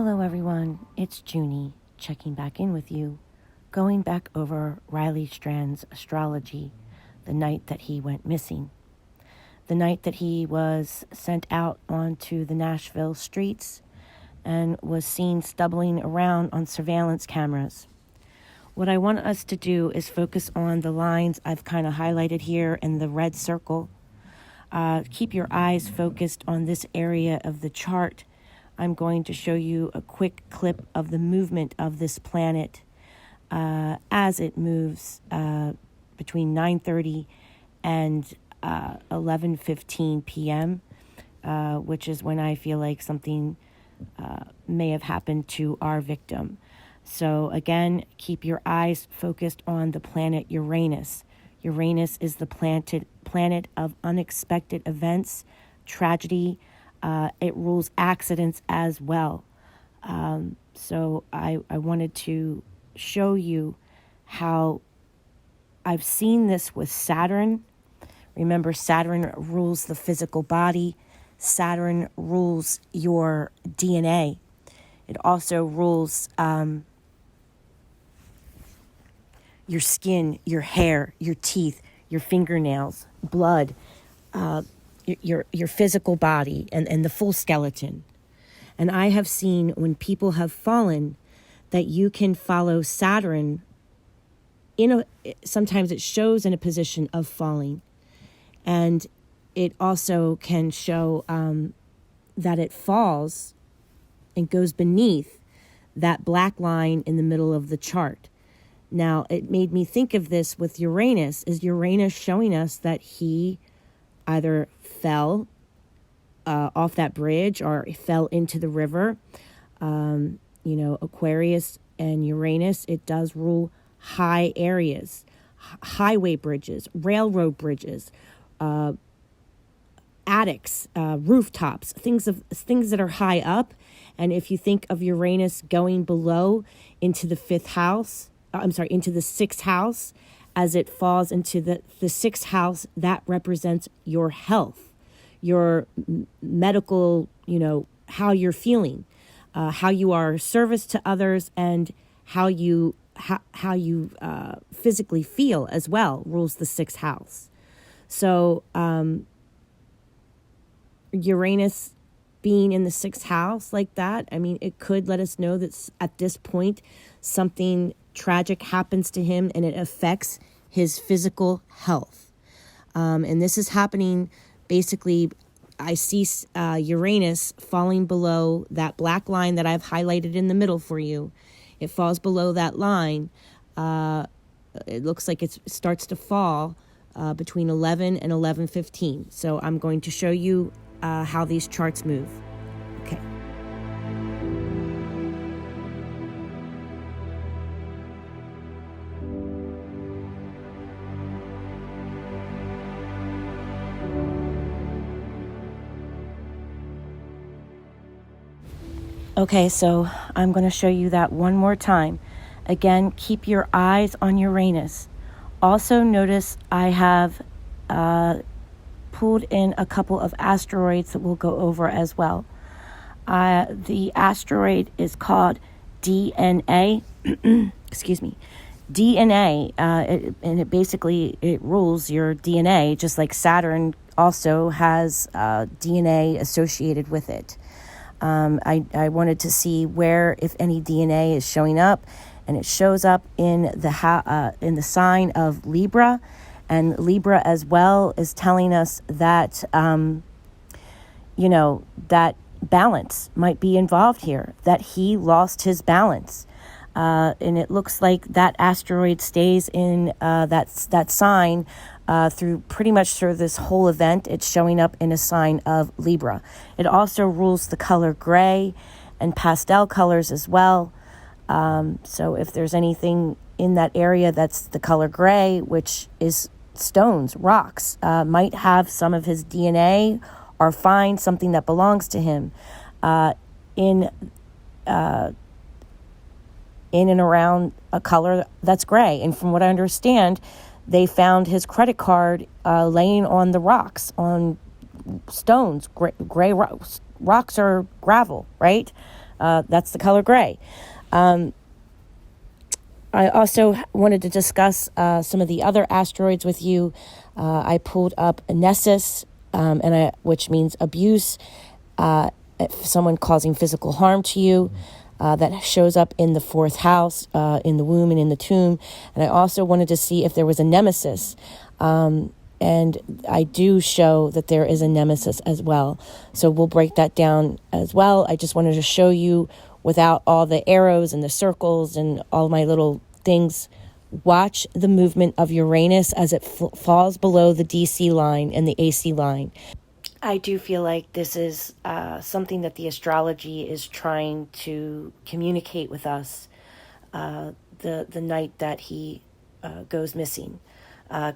Hello everyone, it's Junie checking back in with you, going back over Riley Strand's astrology the night that he went missing. The night that he was sent out onto the Nashville streets and was seen stumbling around on surveillance cameras. What I want us to do is focus on the lines I've kind of highlighted here in the red circle. Keep your eyes focused on this area of the chart. I'm going to show you a quick clip of the movement of this planet as it moves between 9:30 and 11:15 p.m., which is when I feel like something may have happened to our victim. So again, keep your eyes focused on the planet Uranus. Uranus is the planet of unexpected events, tragedy. It rules accidents as well. So I wanted to show you how I've seen this with Saturn. Remember, Saturn rules the physical body. Saturn rules your DNA. It also rules your skin, your hair, your teeth, your fingernails, blood, your physical body and the full skeleton. And I have seen when people have fallen that you can follow Saturn sometimes it shows in a position of falling. And it also can show that it falls and goes beneath that black line in the middle of the chart. Now, it made me think of this with Uranus. Is Uranus showing us that he either fell off that bridge or fell into the river? Aquarius and Uranus, it does rule high areas, highway bridges, railroad bridges, attics, rooftops, things that are high up. And if you think of Uranus going below into the into the sixth house, as it falls into the sixth house, that represents your health, your medical, how you're feeling, how you are of service to others, and how you physically feel as well, rules the sixth house. So Uranus being in the sixth house like that, it could let us know that at this point something tragic happens to him and it affects his physical health. And this is happening basically, I see Uranus falling below that black line that I've highlighted in the middle for you. It falls below that line. It looks like it starts to fall between 11 and 11:15. So I'm going to show you how these charts move. Okay. Okay, so I'm going to show you that one more time. Again, keep your eyes on Uranus. Also notice I have pulled in a couple of asteroids that we'll go over as well. The asteroid is called DNA. Excuse me. DNA, and it rules your DNA, just like Saturn also has DNA associated with it. I wanted to see where, if any, DNA is showing up, and it shows up in the sign of Libra, and Libra as well is telling us that that balance might be involved here, that he lost his balance, and it looks like that asteroid stays in that sign through pretty much through this whole event. It's showing up in a sign of Libra. It also rules the color gray and pastel colors as well. So if there's anything in that area that's the color gray, which is stones, rocks, might have some of his DNA or find something that belongs to him in and around a color that's gray. And from what I understand, they found his credit card laying on the rocks, on stones, gray rocks or gravel, right? That's the color gray. I also wanted to discuss some of the other asteroids with you. I pulled up Nessus, which means abuse, someone causing physical harm to you. That shows up in the 4th house, in the womb and in the tomb. And I also wanted to see if there was a Nemesis. And I do show that there is a Nemesis as well. So we'll break that down as well. I just wanted to show you without all the arrows and the circles and all my little things. Watch the movement of Uranus as it falls below the DC line and the AC line. I do feel like this is something that the astrology is trying to communicate with us the night that he goes missing.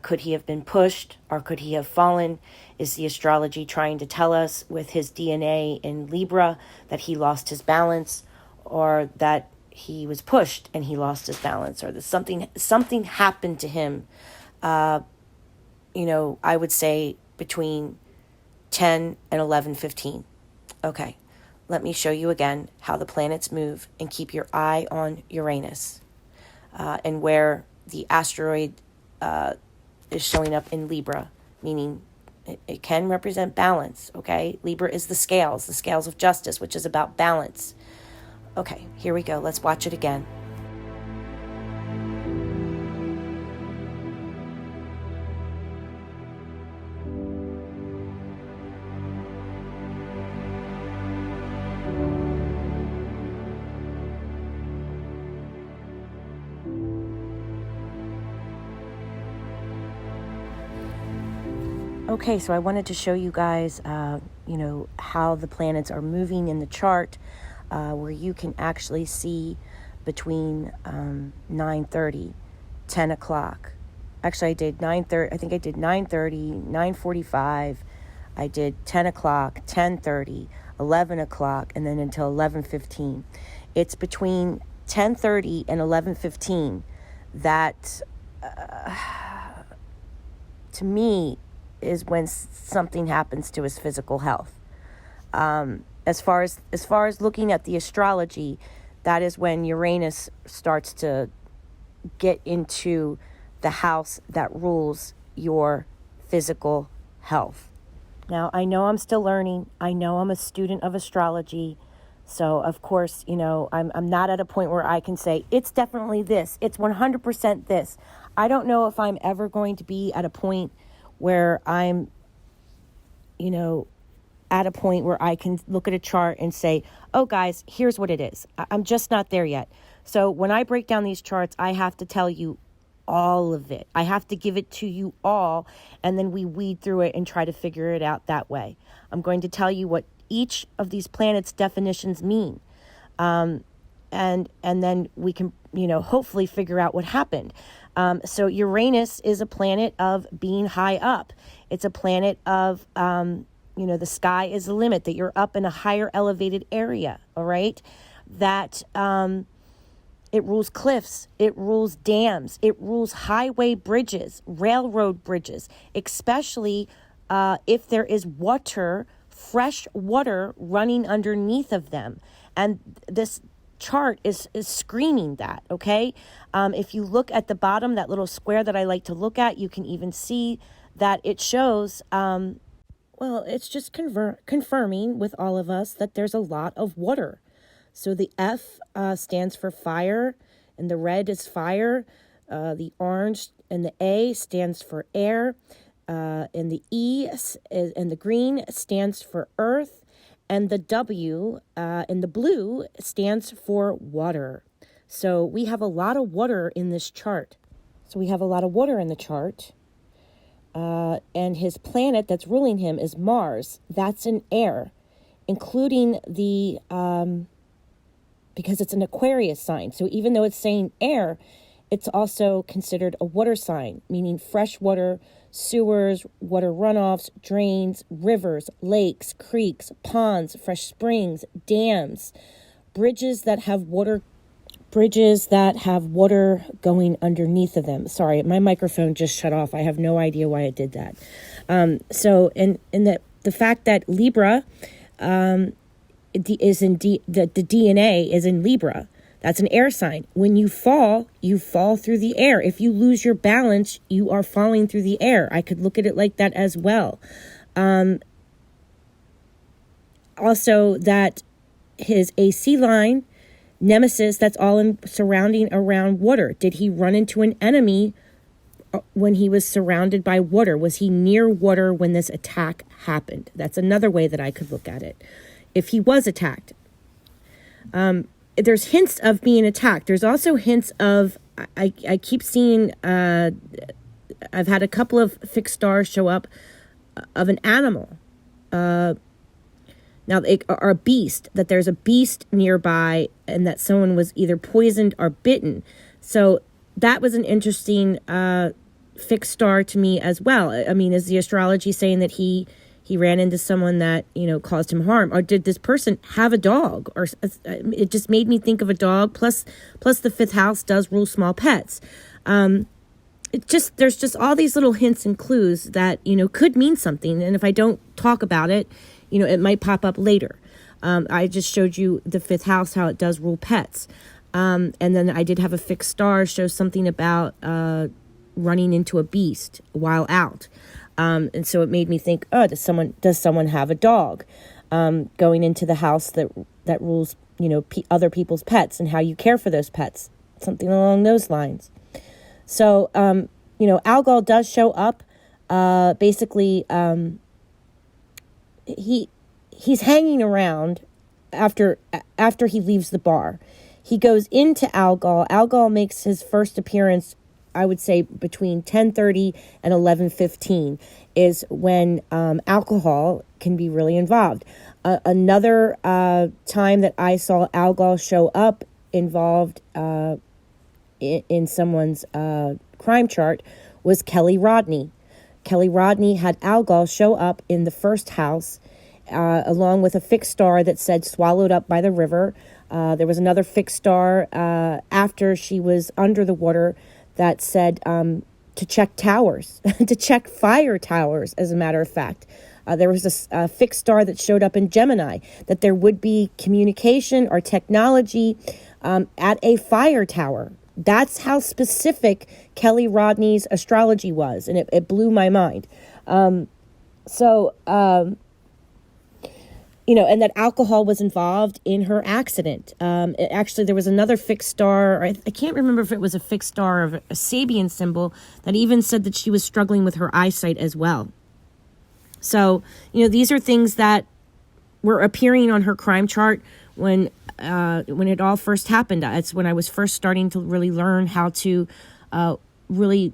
Could he have been pushed or could he have fallen? Is the astrology trying to tell us with his DNA in Libra that he lost his balance, or that he was pushed and he lost his balance, or that something happened to him? I would say between 10 and 11:15. Okay, let me show you again how the planets move, and keep your eye on Uranus and where the asteroid is showing up in Libra, meaning it can represent balance, okay? Libra is the scales of justice, which is about balance. Okay, here we go. Let's watch it again. Okay, so I wanted to show you guys, how the planets are moving in the chart, where you can actually see between 9:30, 10 o'clock. Actually, I did 9:30. I think I did 9:30, 9:45. I did 10 o'clock, 10:30, 11 o'clock, and then until 11:15. It's between 10:30 and 11:15 that, to me, is when something happens to his physical health. As far as looking at the astrology, that is when Uranus starts to get into the house that rules your physical health. Now, I know I'm still learning. I know I'm a student of astrology. So, of course, I'm not at a point where I can say, it's definitely this. It's 100% this. I don't know if I'm ever going to be at a point where I'm, at a point where I can look at a chart and say, oh, guys, here's what it is. I'm just not there yet. So when I break down these charts, I have to tell you all of it. I have to give it to you all, and then we weed through it and try to figure it out that way. I'm going to tell you what each of these planets' definitions mean. And then we can, hopefully figure out what happened. So Uranus is a planet of being high up. It's a planet of, the sky is the limit, that you're up in a higher elevated area, all right? That it rules cliffs, it rules dams, it rules highway bridges, railroad bridges, especially if there is water, fresh water running underneath of them. And this chart is screaming that, okay? If you look at the bottom, that little square that I like to look at, you can even see that it shows, it's just confirming with all of us that there's a lot of water. So the F stands for fire, and the red is fire. The orange and the A stands for air, and the E and the green stands for earth. And the W in the blue stands for water. So we have a lot of water in this chart. So we have a lot of water in the chart. And his planet that's ruling him is Mars. That's in air, including the, because it's an Aquarius sign. So even though it's saying air, it's also considered a water sign, meaning fresh water, sewers, water runoffs, drains, rivers, lakes, creeks, ponds, fresh springs, dams, bridges that have water going underneath of them. Sorry, my microphone just shut off. I have no idea why it did that. So in the fact that Libra the DNA is in Libra. That's an air sign. When you fall through the air. If you lose your balance, you are falling through the air. I could look at it like that as well. Also, that his AC line, Nemesis, that's all surrounding around water. Did he run into an enemy when he was surrounded by water? Was he near water when this attack happened? That's another way that I could look at it. If he was attacked. There's hints of being attacked. There's also hints of, I keep seeing, I've had a couple of fixed stars show up of an animal. Now, or a beast, that there's a beast nearby and that someone was either poisoned or bitten. So that was an interesting fixed star to me as well. I mean, is the astrology saying that he ran into someone that, caused him harm? Or did this person have a dog? Or it just made me think of a dog. Plus the fifth house does rule small pets. There's just all these little hints and clues that, could mean something. And if I don't talk about it, it might pop up later. I just showed you the fifth house, how it does rule pets. And then I did have a fixed star show something about running into a beast while out. And so it made me think, does someone have a dog? Going into the house that rules, other people's pets and how you care for those pets. Something along those lines. So, Algol does show up. Basically, he's hanging around after he leaves the bar. He goes into Algol. Algol makes his first appearance, I would say, between 10:30 and 11:15 is when alcohol can be really involved. Another time that I saw Algol show up involved in someone's crime chart was Kelly Rodney. Kelly Rodney had Algol show up in the first house along with a fixed star that said swallowed up by the river. There was another fixed star after she was under the water that said to check towers, to check fire towers, as a matter of fact. There was a fixed star that showed up in Gemini, that there would be communication or technology at a fire tower. That's how specific Kelly Rodney's astrology was, and it blew my mind. And that alcohol was involved in her accident. Actually, there was another fixed star. I can't remember if it was a fixed star of a Sabian symbol that even said that she was struggling with her eyesight as well. So, these are things that were appearing on her crime chart when it all first happened. It's when I was first starting to really learn how to really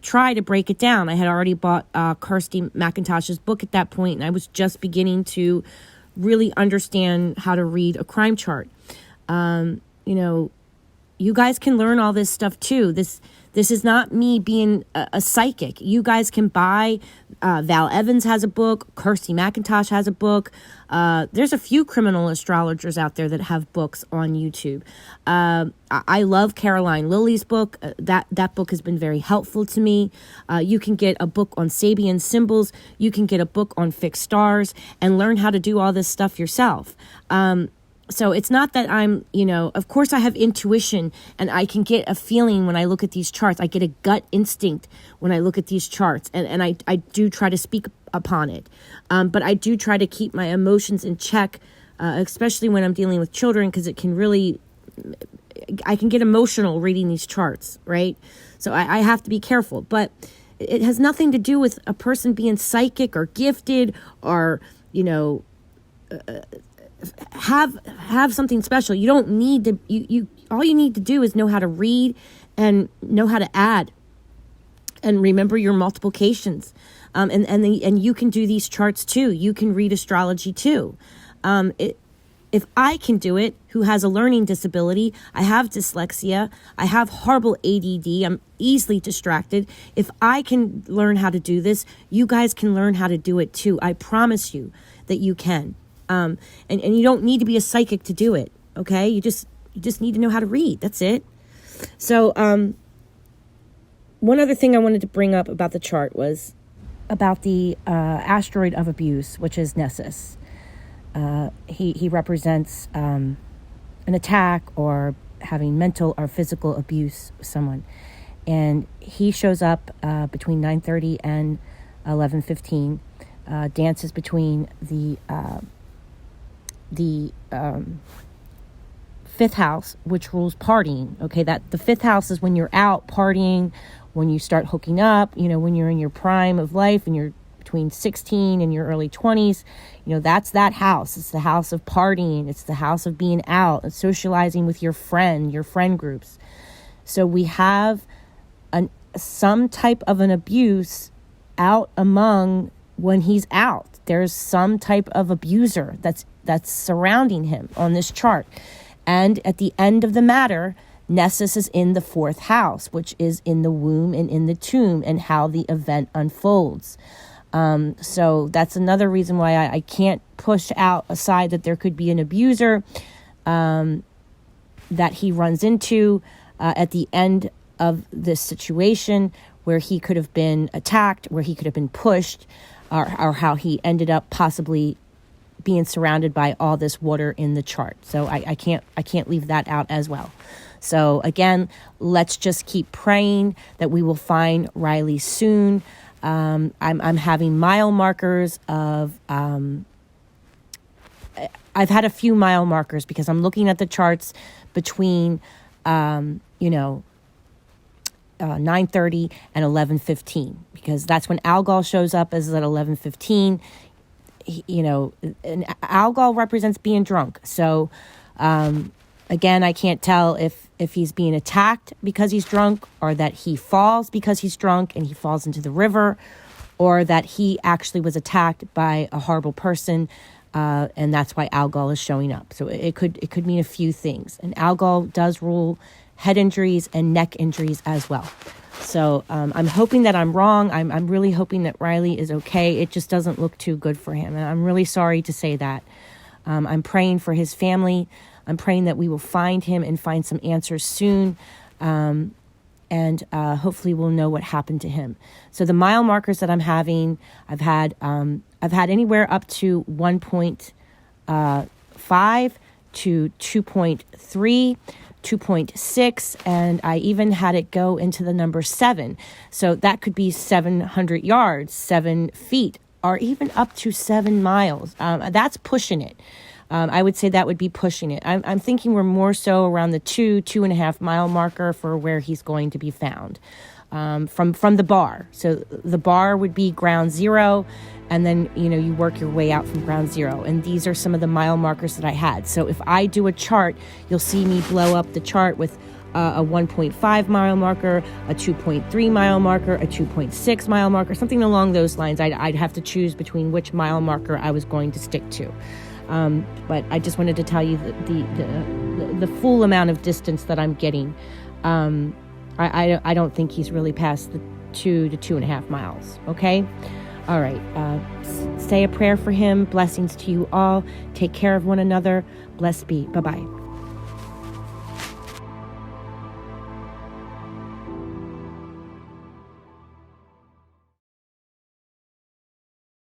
try to break it down. I had already bought Kirsty McIntosh's book at that point, and I was just beginning to really understand how to read a crime chart. You guys can learn all this stuff too. This is not me being a psychic. You guys can buy, Val Evans has a book, Kirsty McIntosh has a book. There's a few criminal astrologers out there that have books on YouTube. I love Caroline Lilly's book. That book has been very helpful to me. You can get a book on Sabian symbols. You can get a book on fixed stars and learn how to do all this stuff yourself. So it's not that I'm, of course I have intuition and I can get a feeling when I look at these charts. I get a gut instinct when I look at these charts, and I do try to speak upon it. But I do try to keep my emotions in check, especially when I'm dealing with children, because it can really, I can get emotional reading these charts, right? So I have to be careful. But it has nothing to do with a person being psychic or gifted or, have something special. You don't need to, you all you need to do is know how to read and know how to add and remember your multiplications. And you can do these charts too. You can read astrology too. If I can do it, who has a learning disability, I have dyslexia, I have horrible ADD, I'm easily distracted. If I can learn how to do this, you guys can learn how to do it too. I promise you that you can. And you don't need to be a psychic to do it, okay? You just need to know how to read. That's it. So one other thing I wanted to bring up about the chart was about the asteroid of abuse, which is Nessus. he represents an attack or having mental or physical abuse with someone. And he shows up between 9:30 and 11:15, dances between the fifth house, which rules partying. Okay, that the fifth house is when you're out partying, when you start hooking up, when you're in your prime of life and you're between 16 and your early 20s, that's that house. It's the house of partying. It's the house of being out and socializing with your friend groups. So we have some type of an abuse out among when he's out. There's some type of abuser that's surrounding him on this chart. And at the end of the matter, Nessus is in the fourth house, which is in the womb and in the tomb and how the event unfolds. So that's another reason why I can't push out aside that there could be an abuser that he runs into at the end of this situation, where he could have been attacked, where he could have been pushed, or how he ended up possibly being surrounded by all this water in the chart. So I can't leave that out as well. So again, let's just keep praying that we will find Riley soon. I'm having mile markers of I've had a few mile markers because I'm looking at the charts between 9:30 and 11:15, because that's when Algol shows up, as at 11:15. And Algol represents being drunk. So again, I can't tell if he's being attacked because he's drunk, or that he falls because he's drunk and he falls into the river, or that he actually was attacked by a horrible person, and that's why Algol is showing up. So it could mean a few things. And Algol does rule head injuries and neck injuries as well. So I'm hoping that I'm wrong. I'm really hoping that Riley is okay. It just doesn't look too good for him. And I'm really sorry to say that. I'm praying for his family. I'm praying that we will find him and find some answers soon. And hopefully we'll know what happened to him. So the mile markers that I'm having, I've had anywhere up to 1.5 to 2.3, 2.6, and I even had it go into the number 7. So that could be 700 yards, 7 feet, or even up to 7 miles. That's pushing it. I would say that would be pushing it. I'm thinking we're more so around the 2.5 mile marker for where he's going to be found from the bar. So the bar would be ground zero, and then, you work your way out from ground zero. And these are some of the mile markers that I had. So if I do a chart, you'll see me blow up the chart with a 1.5 mile marker, a 2.3 mile marker, a 2.6 mile marker, something along those lines. I'd have to choose between which mile marker I was going to stick to. But I just wanted to tell you the full amount of distance that I'm getting. I don't think he's really past the 2 to 2.5 miles. Okay. All right. Say a prayer for him. Blessings to you all. Take care of one another. Blessed be. Bye-bye.